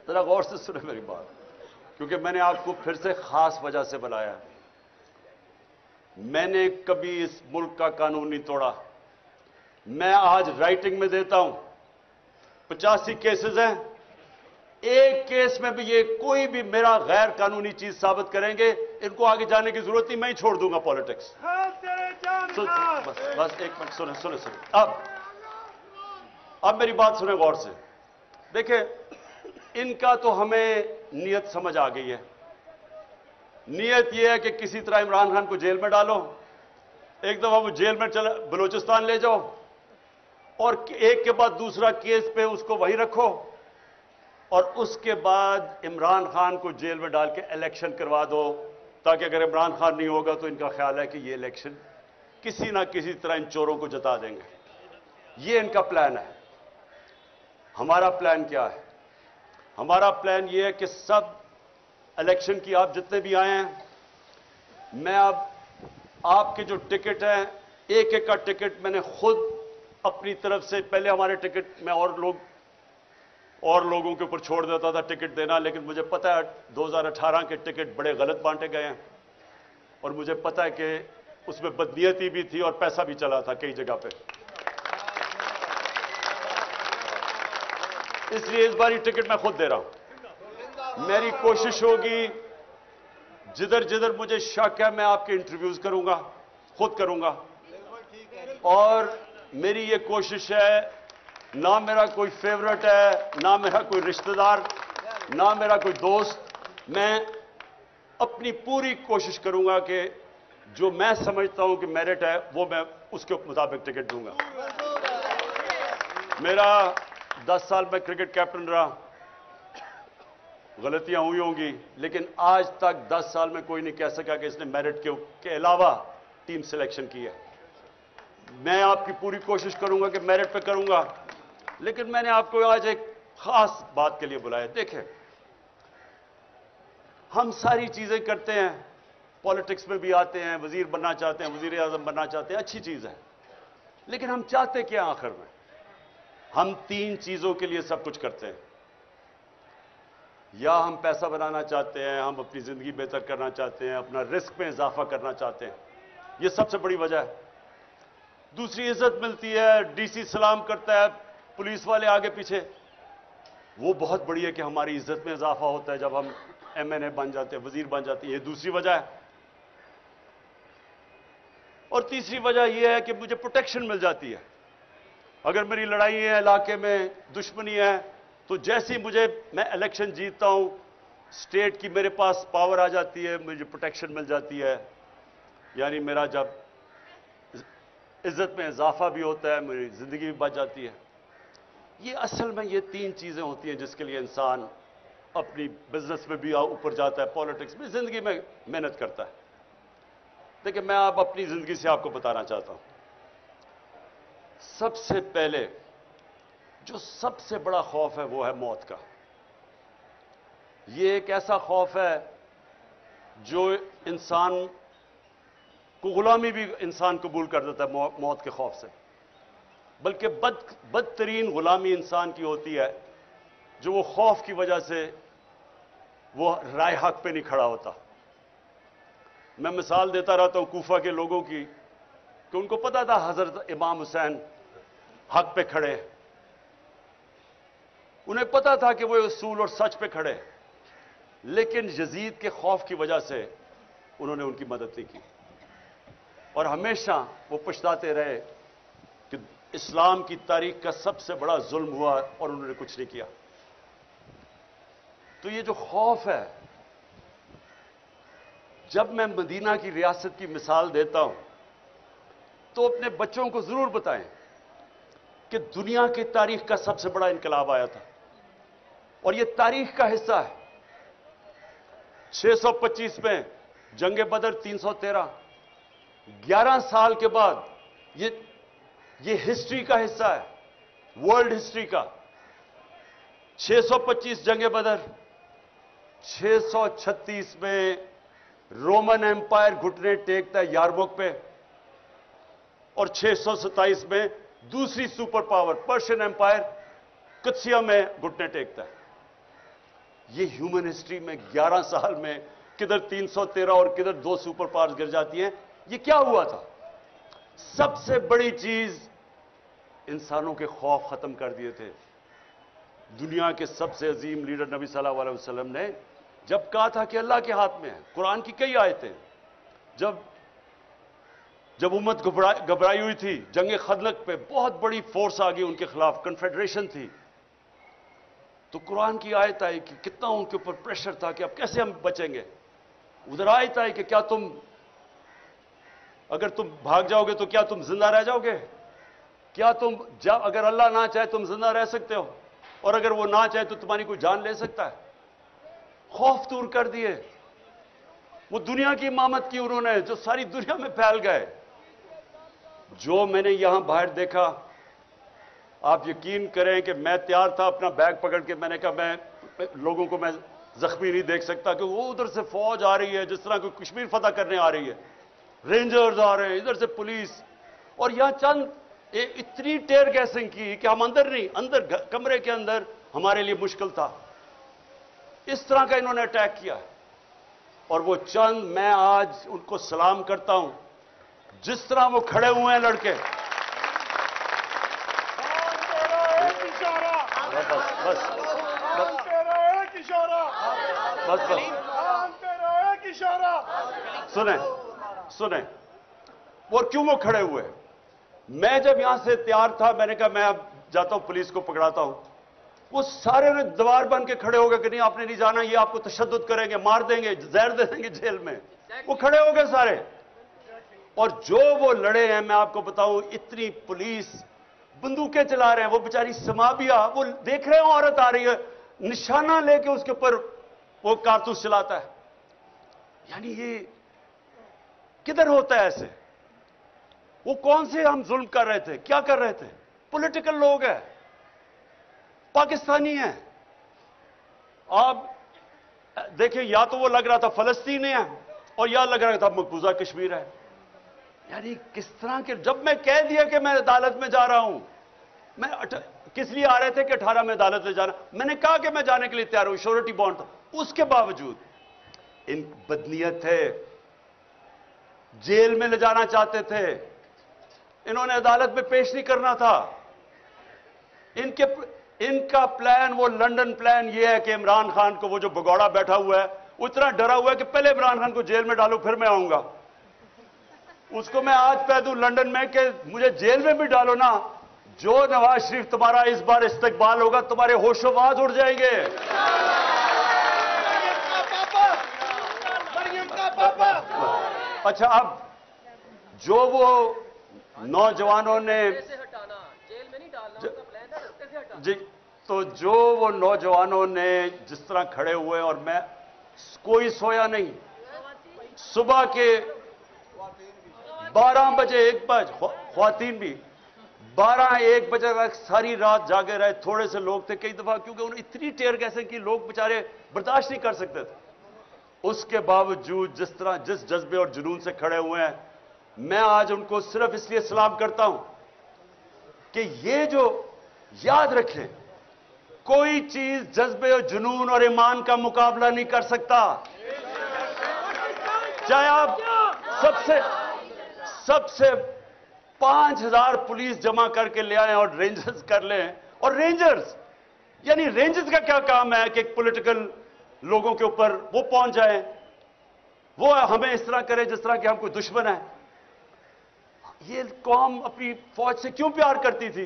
ذرا غور سے سنیں میری بات، کیونکہ میں نے آپ کو پھر سے خاص وجہ سے بلایا ہے۔ میں نے کبھی اس ملک کا قانون نہیں توڑا۔ میں آج رائٹنگ میں دیتا ہوں، 85 کیسز ہیں، ایک کیس میں بھی یہ کوئی بھی میرا غیر قانونی چیز ثابت کریں گے، ان کو آگے جانے کی ضرورت نہیں، میں ہی چھوڑ دوں گا پالیٹکس۔ بس ایک منٹ سنیں۔ اب میری بات سنیں غور سے۔ دیکھیں، ان کا تو ہمیں نیت سمجھ آ گئی ہے۔ نیت یہ ہے کہ کسی طرح عمران خان کو جیل میں ڈالو، ایک دفعہ وہ جیل میں بلوچستان لے جاؤ، اور ایک کے بعد دوسرا کیس پہ اس کو وہیں رکھو، اور اس کے بعد عمران خان کو جیل میں ڈال کے الیکشن کروا دو، تاکہ اگر عمران خان نہیں ہوگا تو ان کا خیال ہے کہ یہ الیکشن کسی نہ کسی طرح ان چوروں کو جتا دیں گے۔ یہ ان کا پلان ہے۔ ہمارا پلان کیا ہے؟ ہمارا پلان یہ ہے کہ سب الیکشن کی آپ جتنے بھی آئے ہیں، میں اب آپ کے جو ٹکٹ ہیں، ایک ایک کا ٹکٹ میں نے خود اپنی طرف سے، پہلے ہمارے ٹکٹ میں اور لوگوں کے اوپر چھوڑ دیتا تھا ٹکٹ دینا، لیکن مجھے پتا ہے 2018 کے ٹکٹ بڑے غلط بانٹے گئے ہیں، اور مجھے پتا ہے کہ اس میں بدنیتی بھی تھی اور پیسہ بھی چلا تھا کئی جگہ پہ۔ اس لیے اس باری ٹکٹ میں خود دے رہا ہوں۔ میری کوشش ہوگی جدھر جدھر مجھے شک ہے میں آپ کے انٹرویوز کروں گا، خود کروں گا، اور میری یہ کوشش ہے، نہ میرا کوئی فیورٹ ہے، نہ میرا کوئی رشتہ دار، نہ میرا کوئی دوست، میں اپنی پوری کوشش کروں گا کہ جو میں سمجھتا ہوں کہ میرٹ ہے وہ میں اس کے مطابق ٹکٹ دوں گا۔ میرا 10 سال میں کرکٹ کیپٹن رہا، غلطیاں ہوئی ہوں گی، لیکن آج تک 10 سال میں کوئی نہیں کہہ سکا کہ اس نے میرٹ کے علاوہ ٹیم سلیکشن کی ہے۔ میں آپ کی پوری کوشش کروں گا کہ میرٹ پہ کروں گا، لیکن میں نے آپ کو آج ایک خاص بات کے لیے بلایا۔ دیکھیں، ہم ساری چیزیں کرتے ہیں، پالیٹکس میں بھی آتے ہیں، وزیر بننا چاہتے ہیں، وزیر اعظم بننا چاہتے ہیں، اچھی چیز ہے، لیکن ہم چاہتے کیا آخر میں؟ ہم 3 چیزوں کے لیے سب کچھ کرتے ہیں۔ یا ہم پیسہ بنانا چاہتے ہیں، ہم اپنی زندگی بہتر کرنا چاہتے ہیں، اپنا رزق میں اضافہ کرنا چاہتے ہیں، یہ سب سے بڑی وجہ ہے۔ دوسری عزت ملتی ہے، ڈی سی سلام کرتا ہے، پولیس والے آگے پیچھے، وہ بہت بڑی ہے کہ ہماری عزت میں اضافہ ہوتا ہے جب ہم ایم این اے بن جاتے ہیں، وزیر بن جاتے ہیں، یہ دوسری وجہ ہے۔ اور تیسری وجہ یہ ہے کہ مجھے پروٹیکشن مل جاتی ہے۔ اگر میری لڑائی ہے، علاقے میں دشمنی ہے، تو جیسی میں الیکشن جیتتا ہوں، اسٹیٹ کی میرے پاس پاور آ جاتی ہے، مجھے پروٹیکشن مل جاتی ہے، یعنی میرا جب عزت میں اضافہ بھی ہوتا ہے، میری زندگی بھی بچ جاتی ہے۔ یہ اصل میں یہ 3 چیزیں ہوتی ہیں جس کے لیے انسان اپنی بزنس میں بھی اوپر جاتا ہے، پالیٹکس میں، زندگی میں محنت کرتا ہے۔ دیکھیں، میں اب اپنی زندگی سے آپ کو بتانا چاہتا ہوں۔ سب سے پہلے جو سب سے بڑا خوف ہے وہ ہے موت کا۔ یہ ایک ایسا خوف ہے جو انسان کو غلامی بھی انسان قبول کر دیتا ہے موت کے خوف سے، بلکہ بدترین غلامی انسان کی ہوتی ہے جو وہ خوف کی وجہ سے وہ رائے حق پہ نہیں کھڑا ہوتا۔ میں مثال دیتا رہتا ہوں کوفہ کے لوگوں کی، کہ ان کو پتا تھا حضرت امام حسین حق پہ کھڑے، انہیں پتا تھا کہ وہ اصول اور سچ پہ کھڑے، لیکن یزید کے خوف کی وجہ سے انہوں نے ان کی مدد نہیں کی، اور ہمیشہ وہ پچھتاتے رہے کہ اسلام کی تاریخ کا سب سے بڑا ظلم ہوا اور انہوں نے کچھ نہیں کیا۔ تو یہ جو خوف ہے، جب میں مدینہ کی ریاست کی مثال دیتا ہوں تو اپنے بچوں کو ضرور بتائیں کہ دنیا کی تاریخ کا سب سے بڑا انقلاب آیا تھا، اور یہ تاریخ کا حصہ ہے۔ 625 میں جنگ بدر، 313، 11 سال کے بعد یہ ہسٹری کا حصہ ہے، ورلڈ ہسٹری کا۔ 625 جنگ بدر، 636 میں رومن ایمپائر گھٹنے ٹیکتا ہے یارموک پہ، اور 627 میں دوسری سپر پاور پرشین ایمپائر قدسیہ میں گھٹنے ٹیکتا ہے۔ یہ ہیومن ہسٹری میں 11 سال میں کدھر 313 اور کدھر 2 سپر پاورز گر جاتی ہیں. یہ کیا ہوا تھا؟ سب سے بڑی چیز انسانوں کے خوف ختم کر دیے تھے. دنیا کے سب سے عظیم لیڈر نبی صلی اللہ علیہ وسلم نے جب کہا تھا کہ اللہ کے ہاتھ میں ہے، قرآن کی کئی آیتیں، جب امت گھبرائی ہوئی تھی جنگ خندق پہ، بہت بڑی فورس آ گئی ان کے خلاف، کنفیڈریشن تھی، تو قرآن کی آیت آئی کہ کتنا ان کے اوپر پریشر تھا کہ اب کیسے ہم بچیں گے. ادھر آیت آئی کہ کیا تم اگر تم بھاگ جاؤ گے تو کیا تم زندہ رہ جاؤ گے؟ کیا تم اگر اللہ نہ چاہے تم زندہ رہ سکتے ہو، اور اگر وہ نہ چاہے تو تمہاری کوئی جان لے سکتا ہے؟ خوف دور کر دیے. وہ دنیا کی امامت کی انہوں نے جو ساری دنیا میں پھیل گئے. جو میں نے یہاں باہر دیکھا، آپ یقین کریں کہ میں تیار تھا اپنا بیگ پکڑ کے، میں نے کہا میں لوگوں کو میں زخمی نہیں دیکھ سکتا کہ وہ ادھر سے فوج آ رہی ہے جس طرح کوئی کشمیر فتح کرنے آ رہی ہے، رینجرز آ رہے ہیں، ادھر سے پولیس، اور یہاں چند اتنی ٹیئر گیسنگ کی کہ ہم اندر نہیں، اندر کمرے کے اندر ہمارے لیے مشکل تھا. اس طرح کا انہوں نے اٹیک کیا. اور وہ چند، میں آج ان کو سلام کرتا ہوں جس طرح وہ کھڑے ہوئے ہیں لڑکے. سنیں اور کیوں وہ کھڑے ہوئے؟ میں جب یہاں سے تیار تھا میں نے کہا میں اب جاتا ہوں پولیس کو پکڑاتا ہوں. وہ سارے نے دیوار بن کے کھڑے ہو گئے کہ نہیں آپ نے نہیں جانا، یہ آپ کو تشدد کریں گے، مار دیں گے، زہر دے دیں گے جیل میں. وہ کھڑے ہو گئے سارے. اور جو وہ لڑے ہیں میں آپ کو بتاؤں، اتنی پولیس بندوقیں چلا رہے ہیں، وہ بیچاری سمابیا وہ دیکھ رہے ہیں عورت آ رہی ہے، نشانہ لے کے اس کے اوپر وہ کارتوس چلاتا ہے. یعنی یہ کدھر ہوتا ہے ایسے؟ وہ کون سے ہم ظلم کر رہے تھے؟ کیا کر رہے تھے؟ پولیٹیکل لوگ ہیں، پاکستانی ہیں. آپ دیکھیں، یا تو وہ لگ رہا تھا فلسطین ہے اور یا لگ رہا تھا مقبوضہ کشمیر ہے. یعنی کس طرح کے، جب میں کہہ دیا کہ میں عدالت میں جا رہا ہوں، میں کس لیے آ رہے تھے کہ 18 میں عدالت میں جانا، میں نے کہا کہ میں جانے کے لیے تیار ہوں، شورٹی بانڈ تھا. اس کے باوجود ان بدنیت تھے، جیل میں لے جانا چاہتے تھے، انہوں نے عدالت میں پیش نہیں کرنا تھا. ان کا پلان، وہ لنڈن پلان یہ ہے کہ عمران خان کو، وہ جو بگوڑا بیٹھا ہوا ہے وہ اتنا ڈرا ہوا ہے کہ پہلے عمران خان کو جیل میں ڈالو پھر میں آؤں گا. اس کو میں آج کہہ دوں لنڈن میں کہ مجھے جیل میں بھی ڈالو نا، جو نواز شریف تمہارا اس بار استقبال ہوگا تمہارے ہوش و باز اڑ جائیں گے. اچھا، اب جو وہ نوجوانوں نے جی، تو جو وہ نوجوانوں نے جس طرح کھڑے ہوئے، اور میں کوئی سویا نہیں، صبح کے 12 بجے 1 بجے، خواتین بھی 12-1 بجے تک ساری رات جاگے رہے. تھوڑے سے لوگ تھے کئی دفعہ، کیونکہ انہوں نے اتنی ٹیئر گیسنگ کی لوگ بیچارے برداشت نہیں کر سکتے تھے. اس کے باوجود جس طرح جس جذبے اور جنون سے کھڑے ہوئے ہیں، میں آج ان کو صرف اس لیے سلام کرتا ہوں کہ یہ جو یاد رکھیں، کوئی چیز جذبے اور جنون اور ایمان کا مقابلہ نہیں کر سکتا. چاہے آپ سب سے 5000 پولیس جمع کر کے لے آئیں اور رینجرز کر لیں، اور رینجرز یعنی رینجرز کا کیا کام ہے کہ پولیٹیکل لوگوں کے اوپر وہ پہنچ جائیں، وہ ہمیں اس طرح کرے جس طرح کہ ہم کوئی دشمن ہیں. یہ قوم اپنی فوج سے کیوں پیار کرتی تھی؟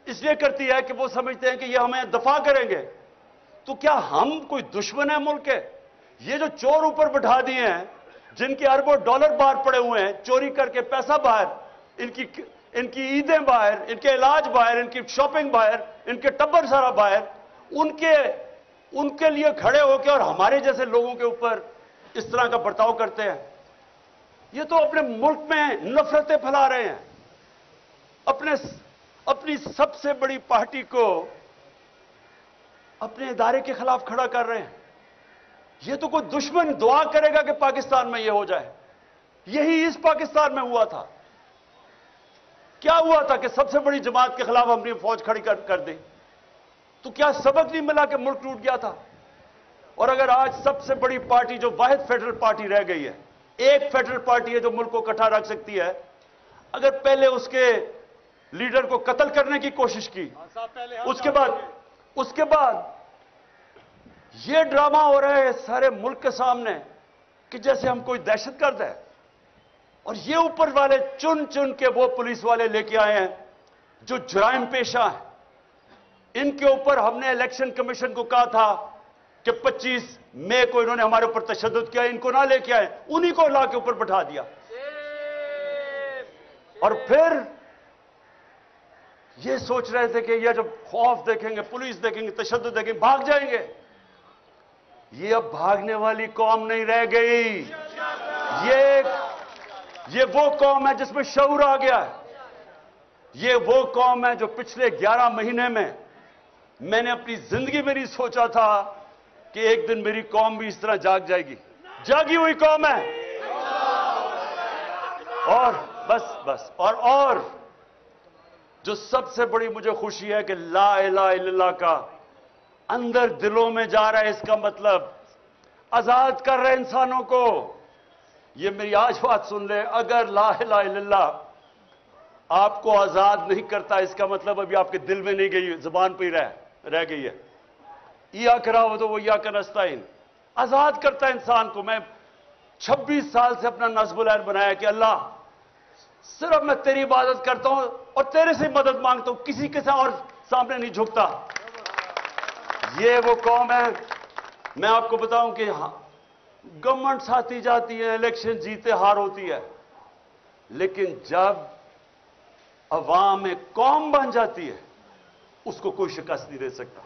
اس لیے کرتی ہے کہ وہ سمجھتے ہیں کہ یہ ہمیں دفاع کریں گے. تو کیا ہم کوئی دشمن ہیں ملک کے؟ یہ جو چور اوپر بٹھا دیے ہیں، جن کے اربوں ڈالر باہر پڑے ہوئے ہیں، چوری کر کے پیسہ باہر، ان کی عیدیں باہر، ان کے علاج باہر، ان کی شاپنگ باہر، ان کے ٹبر سارا باہر، ان کے لیے کھڑے ہو کے اور ہمارے جیسے لوگوں کے اوپر اس طرح کا برتاؤ کرتے ہیں. یہ تو اپنے ملک میں نفرتیں پھیلا رہے ہیں، اپنی سب سے بڑی پارٹی کو اپنے ادارے کے خلاف کھڑا کر رہے ہیں. یہ تو کوئی دشمن دعا کرے گا کہ پاکستان میں یہ ہو جائے. یہی اس پاکستان میں ہوا تھا. کیا ہوا تھا کہ سب سے بڑی جماعت کے خلاف ہم نے فوج کھڑی کر دی. تو کیا سبق نہیں ملا کہ ملک ٹوٹ گیا تھا؟ اور اگر آج سب سے بڑی پارٹی جو واحد فیڈرل پارٹی رہ گئی ہے, ایک فیڈرل پارٹی ہے جو ملک کو اکٹھا رکھ سکتی ہے, اگر پہلے اس کے لیڈر کو قتل کرنے کی کوشش کی, اس کے بعد یہ ڈرامہ ہو رہا ہے سارے ملک کے سامنے کہ جیسے ہم کوئی دہشت گرد ہے, اور یہ اوپر والے چن چن کے وہ پولیس والے لے کے آئے ہیں جو جرائم پیشہ ہیں. ان کے اوپر ہم نے الیکشن کمیشن کو کہا تھا کہ 25 مئی کو انہوں نے ہمارے اوپر تشدد کیا, ان کو نہ لے کے آئے, انہی کو لا کے اوپر بٹھا دیا. اور پھر یہ سوچ رہے تھے کہ یہ جب خوف دیکھیں گے, پولیس دیکھیں گے, تشدد دیکھیں گے, بھاگ جائیں گے. یہ اب بھاگنے والی قوم نہیں رہ گئی. یہ وہ قوم ہے جس میں شعور آ گیا ہے. یہ وہ قوم ہے جو پچھلے 11 مہینے میں نے اپنی زندگی میں نہیں سوچا تھا کہ ایک دن میری قوم بھی اس طرح جاگ جائے گی. جاگی ہوئی قوم ہے. اور بس اور جو سب سے بڑی مجھے خوشی ہے کہ لا الہ الا اللہ کا اندر دلوں میں جا رہا ہے. اس کا مطلب آزاد کر رہے انسانوں کو. یہ میری آج بات سن لے, اگر لا الہ الا اللہ آپ کو آزاد نہیں کرتا, اس کا مطلب ابھی آپ کے دل میں نہیں گئی, زبان پہ ہی رہ گئی ہے. ایاک نعبد و ایاک نستعین آزاد کرتا ہے انسان کو. میں 26 سال سے اپنا نصب العین بنایا کہ اللہ صرف میں تیری عبادت کرتا ہوں اور تیرے سے مدد مانگتا ہوں, کسی کے ساتھ اور سامنے نہیں جھکتا. یہ وہ قوم ہے. میں آپ کو بتاؤں کہ گورنمنٹ آتی جاتی ہے, الیکشن جیتے ہار ہوتی ہے, لیکن جب عوام ایک قوم بن جاتی ہے اس کو کوئی شکست نہیں دے سکتا.